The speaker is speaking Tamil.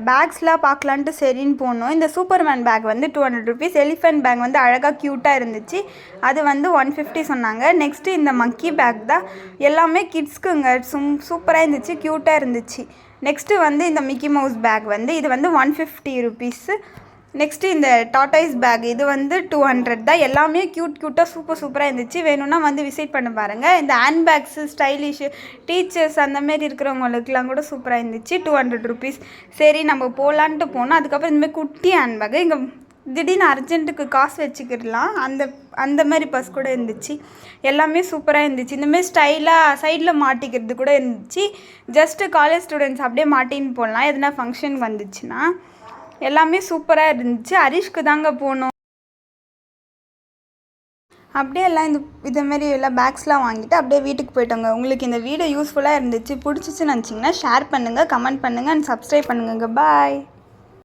பேக்ஸ்லாம் பார்க்கலான்ட்டு சரின்னு போனோம். இந்த சூப்பர்மேன் பேக் வந்து 200 ருபீஸ். எலிஃபென்ட் பேக் வந்து அழகாக க்யூட்டாக இருந்துச்சு, அது வந்து 150 சொன்னாங்க. நெக்ஸ்ட்டு இந்த மக்கி பேக் தான், எல்லாமே கிட்ஸ்க்குங்க. சூப்பராக இருந்துச்சு, க்யூட்டாக இருந்துச்சு. நெக்ஸ்ட்டு வந்து இந்த மிக்கி மவுஸ் பேக் வந்து இது வந்து 150 ருபீஸு. நெக்ஸ்ட்டு இந்த டாட்டாய்ஸ் பேக் இது வந்து 200 தான். எல்லாமே க்யூட்டாக சூப்பராக இருந்துச்சு. வேணும்னா வந்து விசிட் பண்ண பாருங்கள். இந்த ஹேண்ட் பேக்ஸு ஸ்டைலிஷு டீச்சர்ஸ் அந்தமாரி இருக்கிறவங்களுக்குலாம் கூட சூப்பராக இருந்துச்சு. 200 ருபீஸ். சரி நம்ம போகலான்ட்டு போனோம். அதுக்கப்புறம் இந்தமாதிரி குட்டி ஹேண்ட் பேக்கு இங்கே திடீர்னு அர்ஜென்ட்டுக்கு காசு வச்சுக்கிடலாம், அந்த மாதிரி பர்ஸ் கூட இருந்துச்சு. எல்லாமே சூப்பராக இருந்துச்சு. இந்தமாரி ஸ்டைலாக சைடில் மாட்டிக்கிறது கூட இருந்துச்சு. ஜஸ்ட்டு காலேஜ் ஸ்டூடெண்ட்ஸ் அப்படியே மாட்டின்னு போடலாம் எதுனா ஃபங்க்ஷன் வந்துச்சுன்னா. எல்லாமே சூப்பராக இருந்துச்சு. ஹரிஷ்க்கு தாங்க போனோம். அப்படியே எல்லாம் இதேமாரி எல்லாம் பேக்ஸ்லாம் வாங்கிட்டு அப்படியே வீட்டுக்கு போயிட்டோங்க. உங்களுக்கு இந்த வீடியோ யூஸ்ஃபுல்லாக இருந்துச்சு, பிடிச்சிச்சுன்னு நினச்சிங்கன்னா ஷேர் பண்ணுங்கள், கமெண்ட் பண்ணுங்கள் அண்ட் சப்ஸ்கிரைப் பண்ணுங்கள். பாய்.